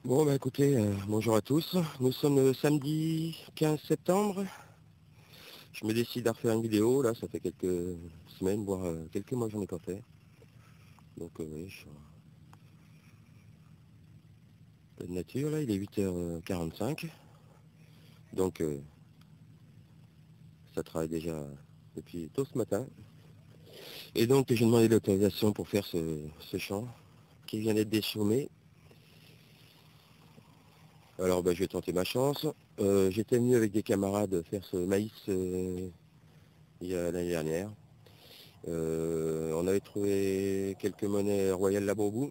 Bon bah écoutez, bonjour à tous. Nous sommes le samedi 15 septembre. Je me décide à refaire une vidéo, là ça fait quelques semaines, voire quelques mois que j'en ai pas fait. Donc oui, je suis en pleine nature là, il est 8h45. Donc ça travaille déjà depuis tôt ce matin. Et donc j'ai demandé l'autorisation pour faire ce champ qui vient d'être déchaumé. Alors bah, je vais tenter ma chance. J'étais venu avec des camarades faire ce maïs il y a l'année dernière. On avait trouvé quelques monnaies royales Labourboux,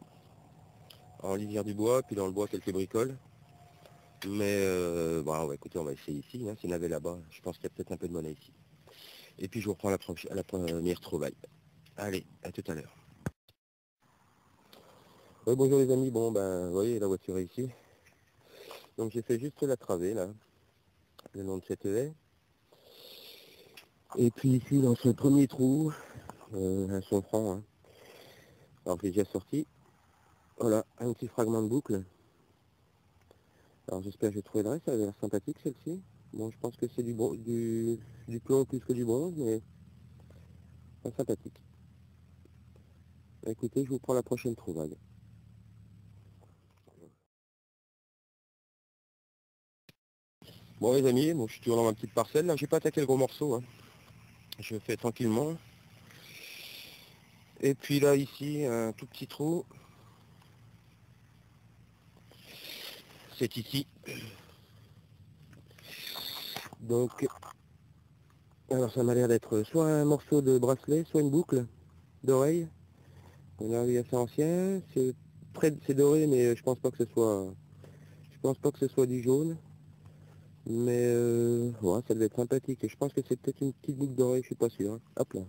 en lisière du bois, puis dans le bois quelques bricoles. Mais bon, écoutez, on va essayer ici, hein, s'il y en avait là-bas. Je pense qu'il y a peut-être un peu de monnaie ici. Et puis je vous reprends à la première trouvaille. Allez, à tout à l'heure. Oui, bonjour les amis, bon ben, vous voyez, la voiture est ici. Donc j'ai fait juste la travée, là, le long de cette haie. Et puis ici, dans ce premier trou, un son franc, hein. Alors j'ai déjà sorti, voilà, un petit fragment de boucle. Alors j'espère que j'ai trouvé le reste, ça a l'air sympathique celle-ci. Bon, je pense que c'est du plomb plus que du bronze, mais pas sympathique. Écoutez, je vous prends la prochaine trouvaille. Bon les amis, bon, je suis toujours dans ma petite parcelle, là, j'ai pas attaqué le gros morceau, hein. Je fais tranquillement. Et puis là, ici, un tout petit trou. C'est ici. Donc, alors ça m'a l'air d'être soit un morceau de bracelet, soit une boucle d'oreille. On a vu assez ancien, c'est doré, mais je pense pas que ce soit du jaune. Mais ouais, ça devait être sympathique. Et je pense que c'est peut-être une petite boucle d'oreille, je suis pas sûr, hein. Hop là,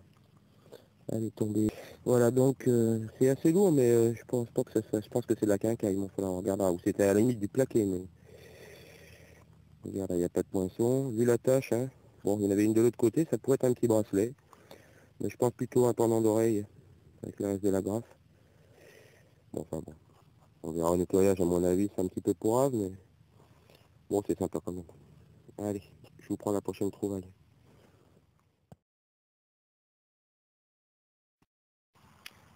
elle est tombée. Voilà, donc c'est assez lourd, mais je pense pas que ça soit. Je pense que c'est de la quincaille, il faudra on regardera. Ou c'était à la limite du plaqué, mais regarde, il n'y a pas de poinçon. Vu la tâche, hein. Bon, il y en avait une de l'autre côté, ça pourrait être un petit bracelet. Mais je pense plutôt un pendant d'oreille avec le reste de la graffe. Bon, enfin bon. On verra au nettoyage, à mon avis, c'est un petit peu pourrave, mais bon, c'est sympa quand même. Allez, je vous prends la prochaine trouvaille.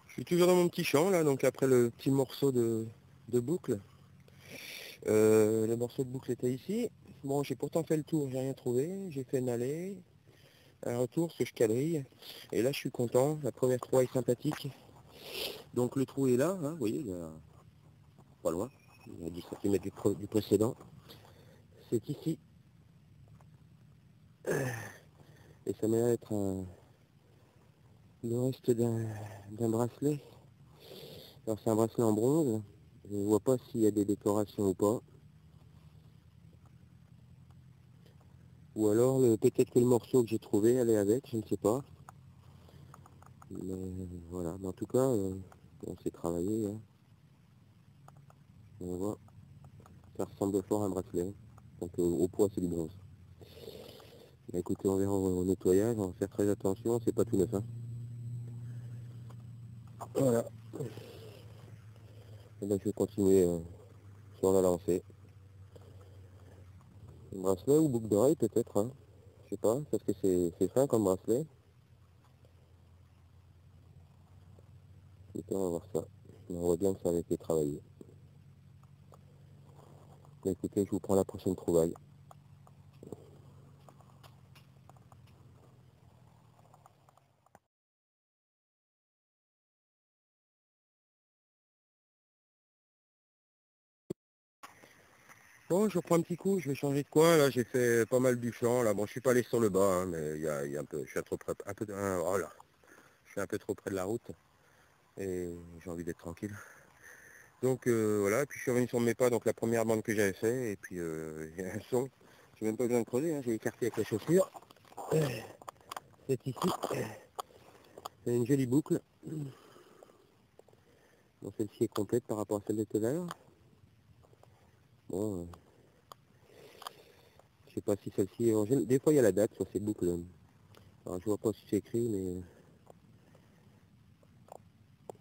Je suis toujours dans mon petit champ là, donc après le petit morceau de boucle. Le morceau de boucle était ici. Bon, j'ai pourtant fait le tour, j'ai rien trouvé. J'ai fait une allée, un retour, ce que je quadrille. Et là, je suis content. La première trouvaille sympathique. Donc le trou est là, hein, vous voyez, il y a pas loin. Il y a 10 cm du précédent. C'est ici. Et ça m'a l'air d'être le reste d'un bracelet. Alors c'est un bracelet en bronze. Je ne vois pas s'il y a des décorations ou pas. Ou alors peut-être que le morceau que j'ai trouvé allait avec, je ne sais pas. Mais voilà, mais en tout cas, on s'est travaillé, hein. On voit, ça ressemble fort à un bracelet. Donc au poids c'est du bronze. Mais écoutez, on verra au nettoyage, on va faire très attention, c'est pas tout neuf, hein. Voilà. Et ben, je vais continuer sur la lancée. Un bracelet ou boucle d'oreille peut-être, hein. Je sais pas, parce que c'est fin comme bracelet. Et puis on va voir ça. On voit bien que ça avait été travaillé. Mais écoutez, je vous prends la prochaine trouvaille. Bon, je reprends un petit coup, je vais changer de coin, là j'ai fait pas mal du champ, là bon je suis pas allé sur le bas, hein, mais il y a un peu, je suis un trop près, un peu, oh là, je suis un peu trop près de la route, et j'ai envie d'être tranquille. Donc voilà, puis je suis revenu sur mes pas, donc la première bande que j'avais fait, et puis il y a un son, j'ai même pas besoin de creuser, hein, j'ai écarté avec la chaussure. C'est ici, c'est une jolie boucle. Bon, celle-ci est complète par rapport à celle de tout à l'heure. Bon, je sais pas si celle-ci est des fois il y a la date sur ces boucles. Alors je vois pas si c'est écrit, mais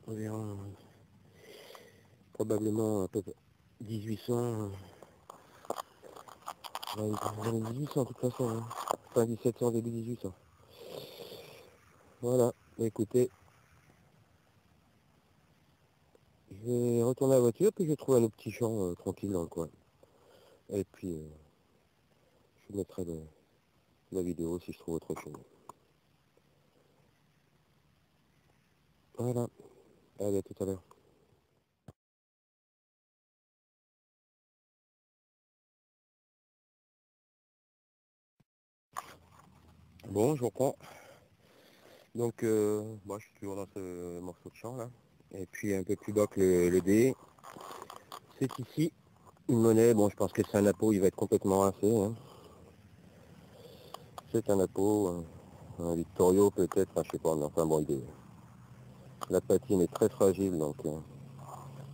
on verra. Probablement un peu. 1800, dans les 1800 de toute façon, hein. Fin 1700, début 1800. Voilà, écoutez, je vais retourner à la voiture, puis je vais trouver un autre petit champ tranquille dans le coin. Et puis, je mettrai la vidéo si je trouve autre chose. Voilà, allez, à tout à l'heure. Bon, je reprends. Donc, moi, je suis toujours dans ce morceau de champ, là. Et puis, un peu plus bas que le D, c'est ici. Une monnaie, bon, je pense que c'est un appôt, il va être complètement rincé, hein. C'est un appôt, un Victorio peut-être, enfin, je sais pas, mais enfin, bon, la patine est très fragile, donc,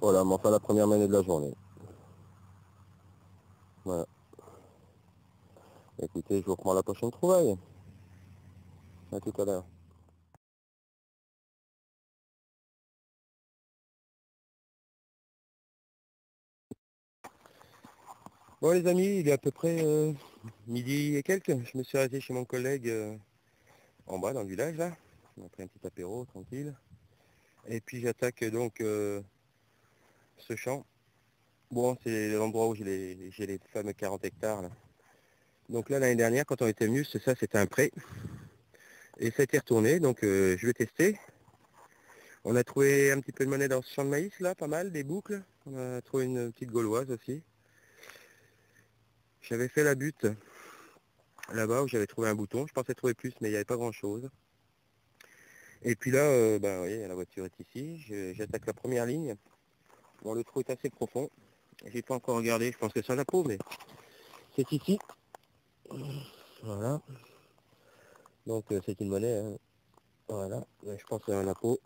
voilà, mais enfin, la première monnaie de la journée. Voilà. Écoutez, je vous reprends la prochaine trouvaille. À tout à l'heure. Bon les amis, il est à peu près midi et quelques. Je me suis arrêté chez mon collègue en bas dans le village là. On a pris un petit apéro tranquille. Et puis j'attaque donc ce champ. Bon, c'est l'endroit où j'ai les fameux 40 hectares là. Donc là l'année dernière quand on était venu, c'est ça, c'était un pré. Et ça a été retourné, donc je vais tester. On a trouvé un petit peu de monnaie dans ce champ de maïs là, pas mal, des boucles. On a trouvé une petite gauloise aussi. J'avais fait la butte là-bas où j'avais trouvé un bouton. Je pensais trouver plus, mais il n'y avait pas grand-chose. Et puis là, ben oui, la voiture est ici. J'attaque la première ligne. Bon, le trou est assez profond. J'ai pas encore regardé. Je pense que c'est un appôt, mais c'est ici. Voilà. Donc c'est une monnaie. Hein. Voilà. Mais je pense que c'est un appôt.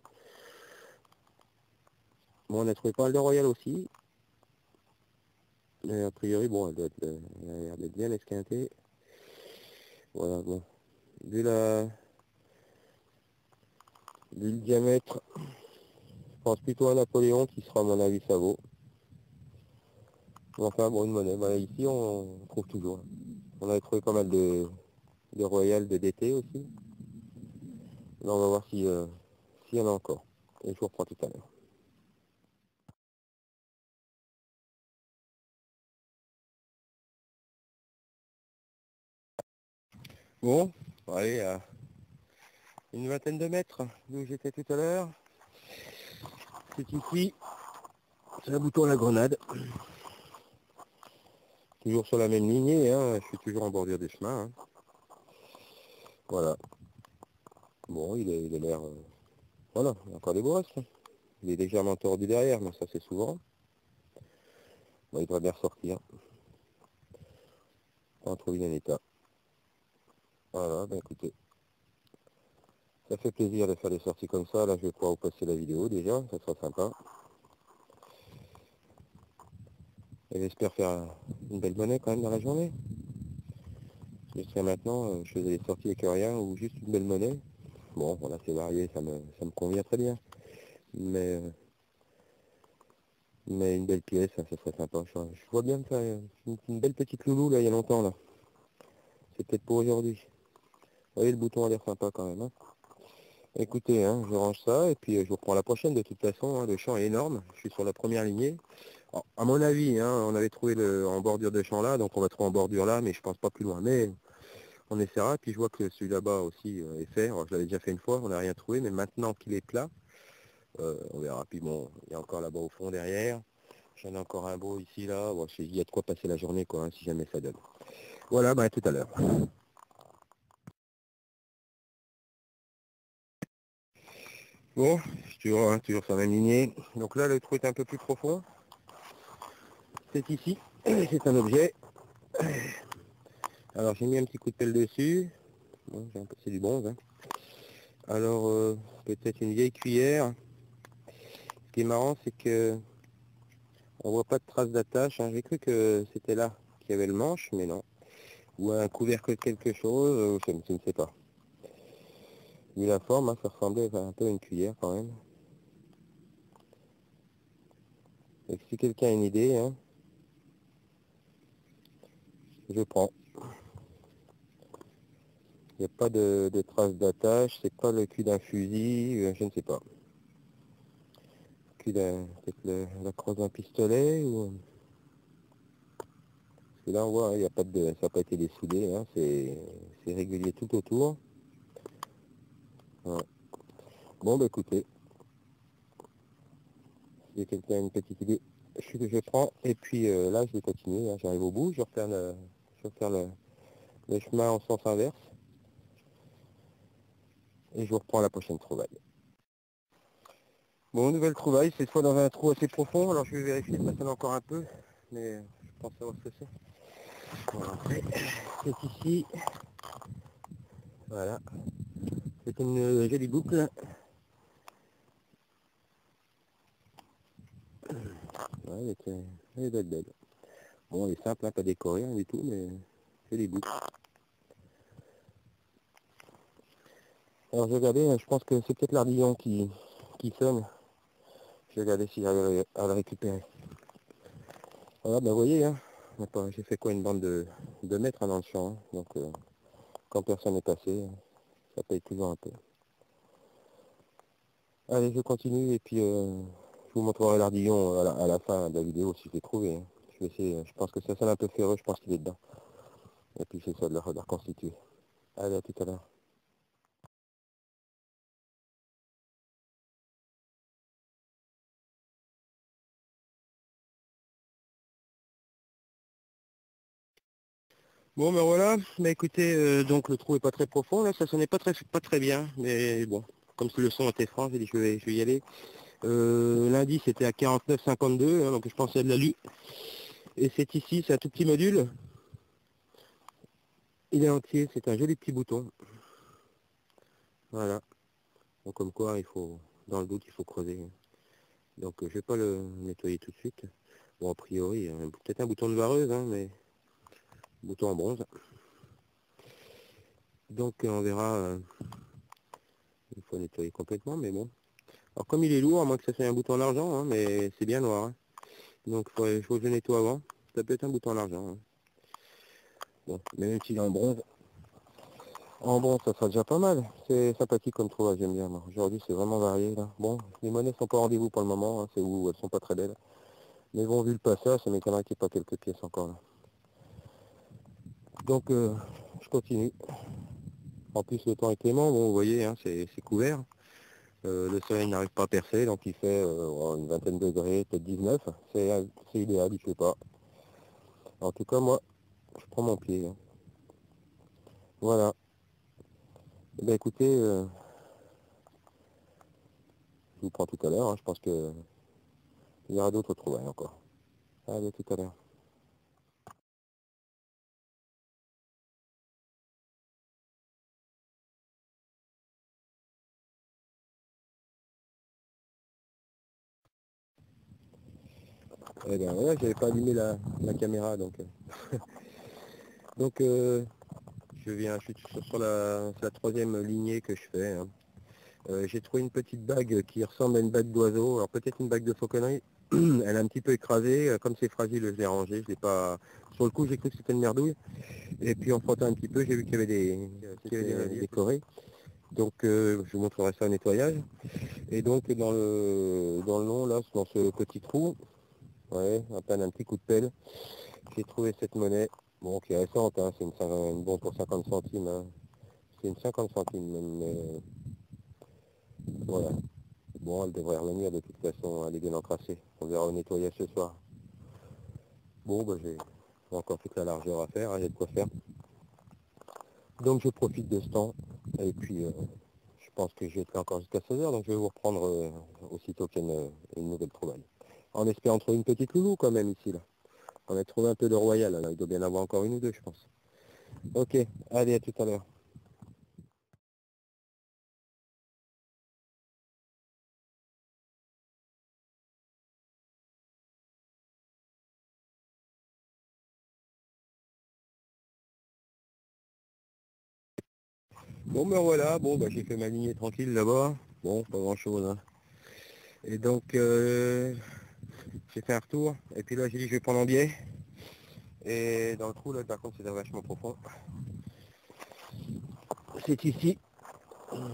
Bon, on a trouvé pas mal de Royal aussi. Mais a priori, bon, elle a l'air d'être bien esquintée. Voilà, bon. Vu vu le diamètre, je pense plutôt à Napoléon qui sera à mon avis ça vaut. Enfin bon une monnaie. Voilà, ici on trouve toujours. On avait trouvé pas mal de Royal de DT aussi. Là on va voir si s'il y en a encore. Et je vous reprends tout à l'heure. Bon, allez à une vingtaine de mètres d'où j'étais tout à l'heure. C'est ici. C'est un bouton à la grenade. Toujours sur la même lignée, hein. Je suis toujours en bordure des chemins. Hein. Voilà. Bon, il a l'air. Voilà, il y a encore des beaux restes. Hein. Il est légèrement tordu derrière, mais ça c'est souvent. Bon, il devrait bien ressortir. On trouve bien état. Voilà, ben écoutez. Ça fait plaisir de faire des sorties comme ça. Là, je vais pouvoir vous passer la vidéo déjà. Ça sera sympa. Et j'espère faire une belle monnaie quand même dans la journée. Jusqu'à maintenant, je faisais des sorties avec rien ou juste une belle monnaie. Bon, voilà, c'est varié, ça me convient très bien. Mais, mais une belle pièce, ça serait sympa. Je vois bien me faire une belle petite loulou là, il y a longtemps là. C'est peut-être pour aujourd'hui. Vous voyez, le bouton a l'air sympa quand même. Hein. Écoutez, hein, je range ça et puis je vous reprends la prochaine de toute façon. Hein, le champ est énorme. Je suis sur la première lignée. Alors, à mon avis, hein, on avait trouvé en bordure de champ là, donc on va trouver en bordure là, mais je pense pas plus loin. Mais on essaiera. Puis je vois que celui là-bas aussi est fait. Alors, je l'avais déjà fait une fois, on n'a rien trouvé, mais maintenant qu'il est plat, on verra. Puis bon, il y a encore là-bas au fond derrière. J'en ai encore un beau ici là. Bon, il y a de quoi passer la journée quoi, hein, si jamais ça donne. Voilà, bah, à tout à l'heure. Bon, je suis toujours, hein, toujours sur la même lignée. Donc là, le trou est un peu plus profond. C'est ici. C'est un objet. Alors j'ai mis un petit coup de pelle dessus. Bon, c'est du bronze. Hein. Alors peut-être une vieille cuillère. Ce qui est marrant, c'est que on voit pas de traces d'attache. Hein. J'ai cru que c'était là qu'il y avait le manche, mais non. Ou un couvercle de quelque chose, je ne sais pas. Vu la forme, hein, ça ressemblait un peu à une cuillère quand même. Et si quelqu'un a une idée, hein, Je prends. Il n'y a pas de traces d'attache, c'est pas le cul d'un fusil, je ne sais pas. Peut-être la crosse d'un pistolet ou... Parce que là on voit, il y a pas de, ça n'a pas été dessoudé, hein, c'est régulier tout autour. Voilà. Bon bah écoutez, si quelqu'un a une petite idée, je prends, et puis là je vais continuer, hein, j'arrive au bout, je vais refaire le chemin en sens inverse, et je vous reprends à la prochaine trouvaille. Bon, nouvelle trouvaille, cette fois dans un trou assez profond, alors je vais vérifier, ça sonne encore un peu, mais je pense savoir ce que c'est. On va rentrer. C'est ici, voilà, c'est une jolie boucle. Ouais, elle doit être belle. Bon, elle est simple, hein, pas décorée, rien du tout, mais jolie boucle. Alors je vais regarder, je pense que c'est peut-être l'ardillon qui sonne. Je vais regarder si j'arrive à le récupérer. Voilà, ben vous voyez, hein, j'ai fait quoi, une bande de 2 mètres, hein, dans le champ, hein, donc quand personne n'est passé, ça paye toujours un peu. Allez, je continue et puis je vous montrerai l'ardillon à la fin de la vidéo si je l'ai trouvé, hein. Je vais essayer, je pense que ça sonne un peu ferreux, je pense qu'il est dedans. Et puis j'essaie de le reconstituer. Allez, à tout à l'heure. Bon ben voilà, bah écoutez, donc le trou est pas très profond, là ça sonnait pas très bien, mais bon, comme le son était franc, j'ai dit je vais y aller. Lundi c'était à 49,52, hein, donc je pensais à de l'alu. Et c'est ici, c'est un tout petit module. Il est entier, c'est un joli petit bouton. Voilà. Donc comme quoi il faut, dans le doute, il faut creuser. Donc je vais pas le nettoyer tout de suite. Bon a priori, peut-être un bouton de vareuse, hein, mais bouton en bronze. Donc on verra, il faut nettoyer complètement, mais bon. Alors comme il est lourd, à moins que ça soit un bouton en argent, hein, mais c'est bien noir. Hein. Donc il faut que je le nettoie avant. Ça peut être un bouton en argent. Hein. Bon, mais même s'il est en bronze, ça sera déjà pas mal. C'est sympathique comme trouvaille, j'aime bien. Aujourd'hui c'est vraiment varié là. Bon, les monnaies sont pas au rendez-vous pour le moment, hein, c'est où elles sont pas très belles. Mais bon, vu le passage, ça m'étonnerait qu'il n'y ait pas quelques pièces encore là. Donc je continue. En plus le temps est clément, bon vous voyez, hein, c'est couvert. Le soleil n'arrive pas à percer, donc il fait une vingtaine de degrés, peut-être 19. C'est idéal, il ne fait pas. En tout cas, moi, je prends mon pied. Hein. Voilà. Eh bien, écoutez, je vous prends tout à l'heure. Hein. Je pense qu'il y aura d'autres trouvailles encore. Allez, tout à l'heure. Eh bien, ouais, j'avais pas allumé la caméra, donc... donc, je suis sur c'est la troisième lignée que je fais. Hein. J'ai trouvé une petite bague qui ressemble à une bague d'oiseau. Alors peut-être une bague de fauconnerie. Elle est un petit peu écrasée. Comme c'est fragile, je l'ai rangée. Je l'ai pas... Sur le coup, j'ai cru que c'était une merdouille. Et puis en frottant un petit peu, j'ai vu qu'il y avait des corées. Donc je vous montrerai ça au nettoyage. Et donc dans le long, là, dans ce petit trou, ouais, à peine un petit coup de pelle, j'ai trouvé cette monnaie. Bon, qui est récente, hein, c'est une bonne pour 50 centimes. Hein. C'est une 50 centimes même, mais voilà. Bon, elle devrait revenir de toute façon, elle est bien encrassée. On verra au nettoyage ce soir. Bon, bah, j'ai encore toute la largeur à faire, hein, j'ai de quoi faire. Donc je profite de ce temps, et puis je pense que je vais être là encore jusqu'à 16 heures, donc je vais vous reprendre aussitôt qu'il y a une nouvelle trouvaille. En espérant trouver une petite loulou quand même ici, là. On a trouvé un peu de royal, là. Il doit bien en avoir encore une ou deux, je pense. Ok, allez, à tout à l'heure. Bon ben voilà, bon bah j'ai fait ma lignée tranquille là-bas. Bon, pas grand chose. Hein. Et donc j'ai fait un retour. Et puis là j'ai dit je vais prendre un biais. Et dans le trou là par contre c'est vachement profond. C'est ici.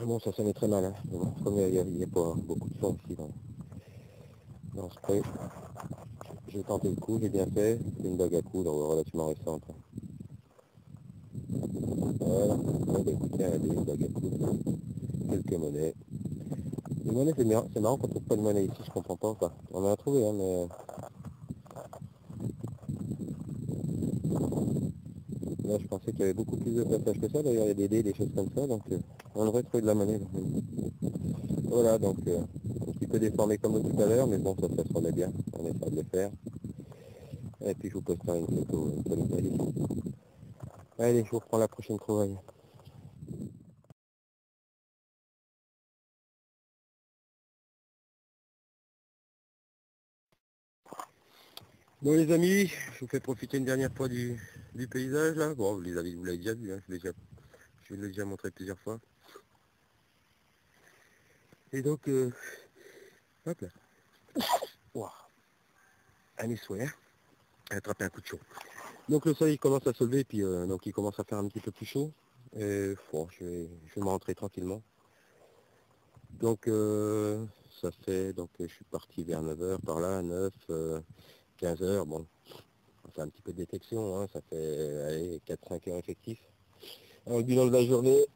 Bon ça met très mal, hein. Bon, comme il n'y a pas beaucoup de fond ici dans ce pré. J'ai tenté le coup, j'ai bien fait. C'est une bague à coudre relativement récente. Voilà, bon, bah, écoutez, allez, une bague à coudre. Quelques monnaies. Les monnaies c'est marrant qu'on trouve pas de monnaie ici, je comprends pas. Enfin, on en a trouvé, hein, mais là je pensais qu'il y avait beaucoup plus de passages que ça. D'ailleurs il y a des dés, des choses comme ça, donc on devrait trouver de la monnaie. Là. Voilà, donc un petit peu déformé comme tout à l'heure, mais bon ça se remet bien, on essaie de le faire. Et puis je vous posterai une photo pour l'Italie. Allez, je vous reprends la prochaine trouvaille. Bon les amis, je vous fais profiter une dernière fois du paysage là. Bon vous l'avez déjà vu, hein, je vous l'ai déjà montré plusieurs fois. Et donc, hop là. Wow. À mes souhaits, hein. Attraper un coup de chaud. Donc le soleil commence à se lever, puis donc il commence à faire un petit peu plus chaud. Et bon, je vais me rentrer tranquillement. Donc ça fait, donc je suis parti vers 9 h par là, 9, 15 h, bon, on fait un petit peu de détection, hein, ça fait allez, 4-5 heures effectif. Alors le bilan de la journée,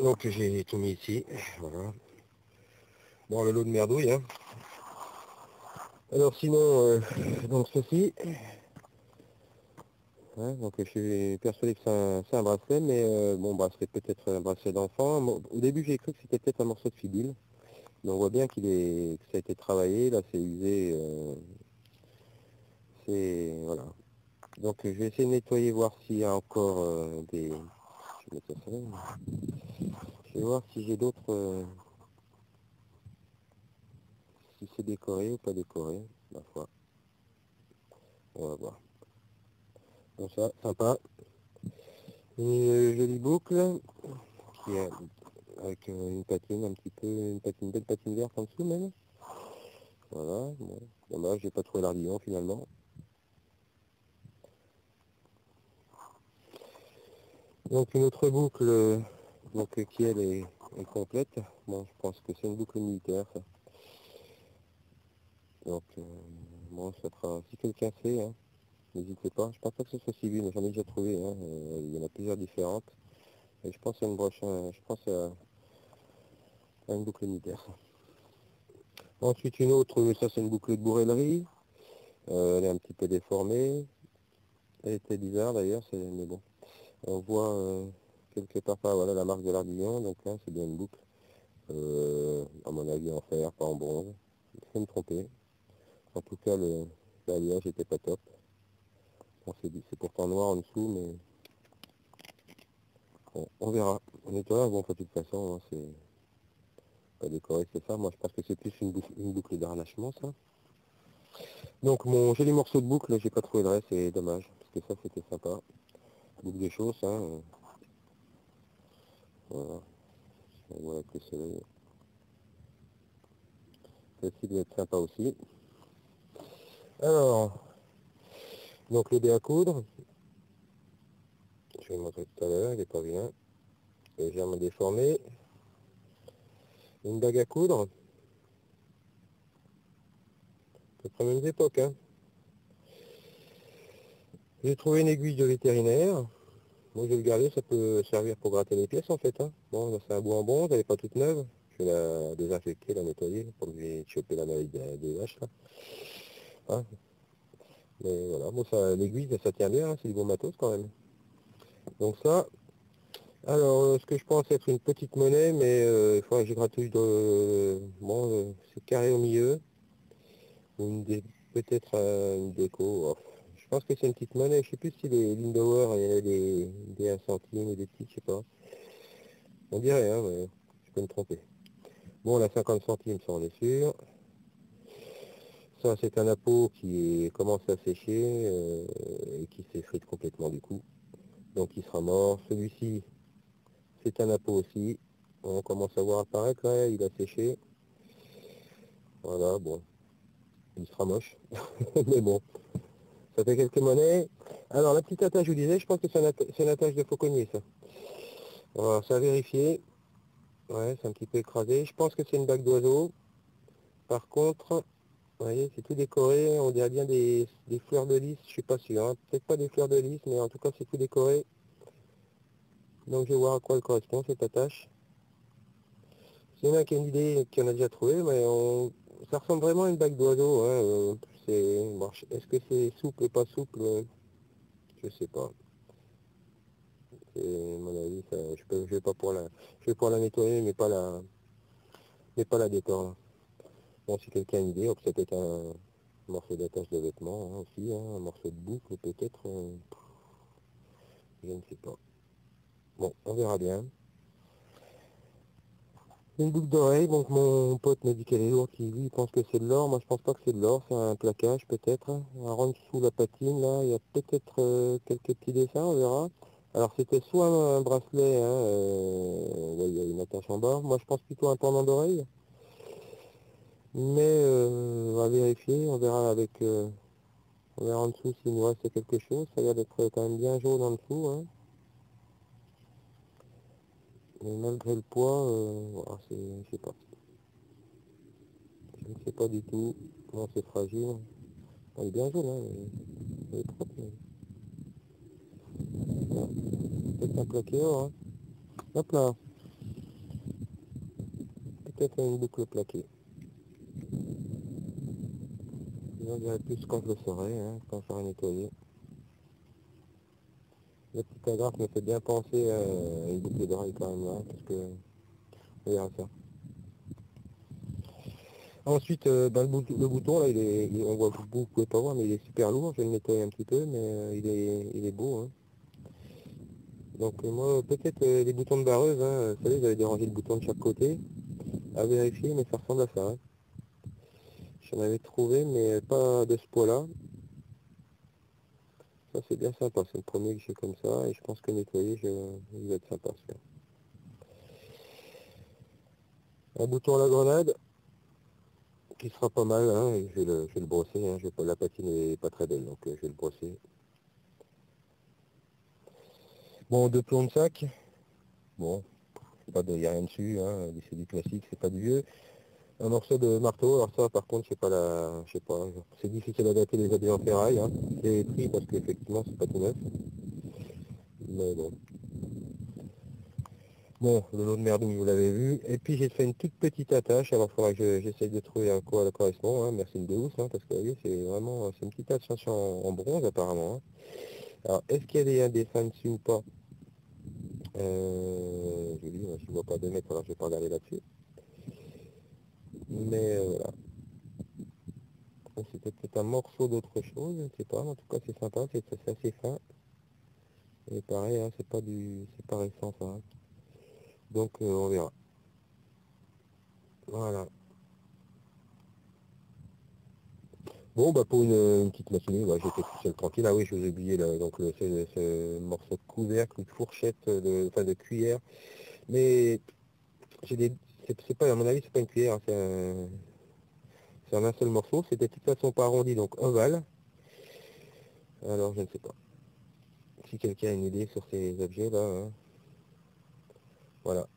donc j'ai tout mis ici, voilà. Bon le lot de merdouille, hein. Alors sinon, donc ceci, ouais, donc je suis persuadé que c'est un bracelet, mais bon bracelet peut-être un bracelet d'enfant. Au début j'ai cru que c'était peut-être un morceau de fibule. Mais on voit bien que ça a été travaillé, là c'est usé, c'est voilà. Donc je vais essayer de nettoyer, voir s'il y a encore des. Je vais mettre ça là. Je vais voir si j'ai d'autres. Si c'est décoré ou pas décoré, ma foi. On va voir. Bon ça, sympa. Une jolie boucle qui est avec une patine un petit peu, une belle patine verte en dessous même. Voilà, bon, dommage, j'ai pas trouvé l'ardillon finalement. Donc une autre boucle donc, qui elle est complète. Bon, je pense que c'est une boucle militaire. Ça. Donc bon, ça fera, si quelqu'un sait, hein, n'hésitez pas. Je pense pas que ce soit civil, mais j'en ai déjà trouvé. Hein, il y en a plusieurs différentes. Et je pense à une broche, je pense à une boucle militaire. Ça. Ensuite une autre, ça c'est une boucle de bourrellerie. Elle est un petit peu déformée. Elle était bizarre d'ailleurs, mais bon. On voit quelque part, voilà la marque de l'ardillon, donc là c'est bien une boucle. À mon avis en fer, pas en bronze. Je vais me tromper. En tout cas, l'alliage était pas top. Bon, c'est pourtant noir en dessous, mais bon, on verra. On nettoie, bon, de toute façon, hein, c'est pas décoré, c'est ça. Moi, je pense que c'est plus une boucle d'harnachement, ça. Donc, mon joli morceau de boucle, j'ai pas trouvé le reste, c'est dommage, parce que ça, c'était sympa. Boucle des choses, hein. Voilà. On voit avec le soleil. Celle-ci doit être sympa aussi. Alors, donc le dé à coudre, je vais le montrer tout à l'heure, il est pas bien. Légèrement déformé. Une bague à coudre, à peu près mêmes époques. Hein. J'ai trouvé une aiguille de vétérinaire. Moi je vais le garder, ça peut servir pour gratter les pièces en fait. Hein. Bon, c'est un bout en bronze, elle n'est pas toute neuve. Je vais la désinfecter, la nettoyer pour que j'ai chopé la maladie des vaches. Là. Hein. Mais voilà, bon ça l'aiguille ça tient bien, hein, c'est du bon matos quand même. Donc ça, alors ce que je pense être une petite monnaie, mais il faudra que je gratouille de. Bon, c'est carré au milieu. Peut-être une déco. Oh, je pense que c'est une petite monnaie. Je sais plus si les Lindauer, il y a des 1 centime ou des petites, je sais pas. On dirait, hein, mais je peux me tromper. Bon, la 50 centimes, ça on est sûr. Ça, c'est un appôt qui commence à sécher et qui s'effrite complètement du coup. Donc il sera mort. Celui-ci, c'est un appôt aussi. On commence à voir apparaître là, il a séché. Voilà, bon. Il sera moche. Mais bon, Ça fait quelques monnaies. Alors la petite attache, je vous disais, je pense que c'est une attache de fauconnier, ça. Alors ça a vérifié. Ouais, c'est un petit peu écrasé. Je pense que c'est une bague d'oiseau. Par contre, vous voyez, c'est tout décoré. On dirait bien des fleurs de lys. Je suis pas sûr. Hein. Peut-être pas des fleurs de lys, mais en tout cas, c'est tout décoré. Donc je vais voir à quoi elle correspond, cette attache. S'il y en a qui a une idée, qui en a déjà trouvé, mais ça ressemble vraiment à une bague d'oiseau. Hein. Bon, est-ce que c'est souple ou pas souple? Je sais pas. C'est mon avis, ça, je vais pas pour je vais pour la nettoyer, mais pas la détendre. Bon, si quelqu'un a une idée, c'est peut-être un morceau d'attache de vêtements hein, aussi, hein, un morceau de boucle peut-être, je ne sais pas. Bon, on verra bien. Une boucle d'oreille, donc mon pote me dit qu'elle est lourde, qui lui pense que c'est de l'or, moi je pense pas que c'est de l'or, c'est un plaquage peut-être. En dessous la patine, là, il y a peut-être quelques petits dessins, on verra. Alors c'était soit un bracelet, hein, ouais, il y a une attache en bas, moi je pense plutôt un pendant d'oreille. Mais on va vérifier, on verra on verra en dessous s'il nous reste quelque chose, ça a l'air d'être quand même bien jaune en dessous. Hein. Mais malgré le poids, voilà, je sais pas. Je ne sais pas du tout. Non, c'est fragile. Il est bien jaune, hein. Il est propre, mais... voilà. Peut-être un plaqué or, hein. Hop là. Peut-être une boucle plaquée. J'en dirai plus quand je le saurai, hein, quand j'aurai nettoyé. Le petit agrafe me fait bien penser à une boucle d'oreille quand même là, parce que on verra ça. Ensuite, le bouton là, on voit, vous pouvez pas voir, mais il est super lourd. Je vais le nettoyer un petit peu, mais il est beau. Hein. Donc moi, peut-être les boutons de barreuse, hein, vous savez, j'avais dérangé le bouton de chaque côté, à vérifier, mais ça ressemble à ça. Hein. J'en avais trouvé, mais pas de ce poids-là. Ça c'est bien sympa, c'est le premier que j'ai comme ça, et je pense que nettoyer, il va être sympa celui-là. Un bouton à la grenade, qui sera pas mal, hein, et je vais le brosser, hein, la patine n'est pas très belle, donc je vais le brosser. Bon, deux plombs de sac, bon, il n'y a rien dessus, hein, c'est du classique, c'est pas du vieux. Un morceau de marteau, alors ça par contre, je sais pas, c'est difficile à dater les objets en ferraille, hein. C'est pris parce qu'effectivement c'est pas tout neuf. Mais bon. Bon, le lot de merdouille, vous l'avez vu. Et puis j'ai fait une toute petite attache, alors il faudra que j'essaye de trouver à quoi elle correspond, hein. Merci le Deus, hein, parce que vous voyez, c'est une petite attache en bronze apparemment. Hein. Alors, est-ce qu'il y a un dessin dessus ou pas? Je dis, je ne vois pas de mètres, alors je vais pas regarder là-dessus. Mais voilà. C'était peut-être un morceau d'autre chose, je ne sais pas, en tout cas c'est sympa, c'est assez fin. Et pareil, hein, c'est pas récent ça. Hein. Donc on verra. Voilà. Bon bah pour une petite matinée, ouais, j'étais tout seul tranquille. Ah oui, je vous ai oublié ce morceau de couvercle, une fourchette, enfin de cuillère. Mais j'ai des. C'est pas, à mon avis, c'est pas une cuillère, hein, c'est un seul morceau. C'est de toute façon pas arrondi, donc ovale. Alors je ne sais pas. Si quelqu'un a une idée sur ces objets là, hein, voilà.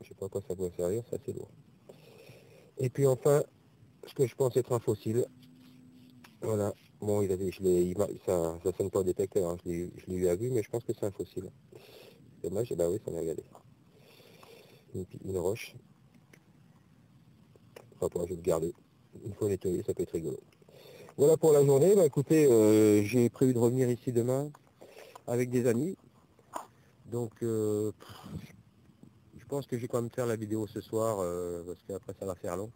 Je sais pas à quoi ça doit servir, c'est assez lourd. Et puis enfin, ce que je pense être un fossile. Voilà. Bon, ça sonne pas au détecteur, hein. Je l'ai eu à vue, mais je pense que c'est un fossile. Dommage, et bah oui, ça m'a regardé. Une roche. Enfin, je vais le garder. Une fois nettoyé, ça peut être rigolo. Voilà pour la journée. Bah écoutez, j'ai prévu de revenir ici demain avec des amis. Donc, je pense que je vais quand même faire la vidéo ce soir, parce qu'après ça va faire long.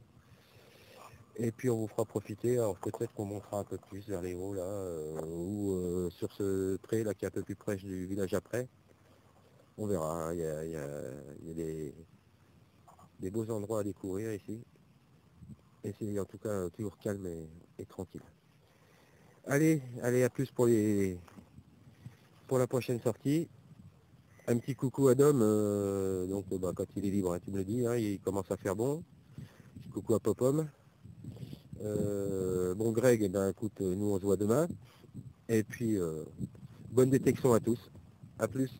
Et puis on vous fera profiter, alors peut-être qu'on montera un peu plus vers les hauts là, ou sur ce pré là qui est un peu plus près du village après. On verra, hein. Il y a des beaux endroits à découvrir ici. Et c'est en tout cas toujours calme et tranquille. Allez, à plus pour la prochaine sortie. Un petit coucou à Dom, donc bah, quand il est libre, hein, tu me le dis, hein, il commence à faire bon. Petit coucou à Popom. Bon Greg, eh ben, écoute, nous on se voit demain. Et puis, bonne détection à tous. À plus.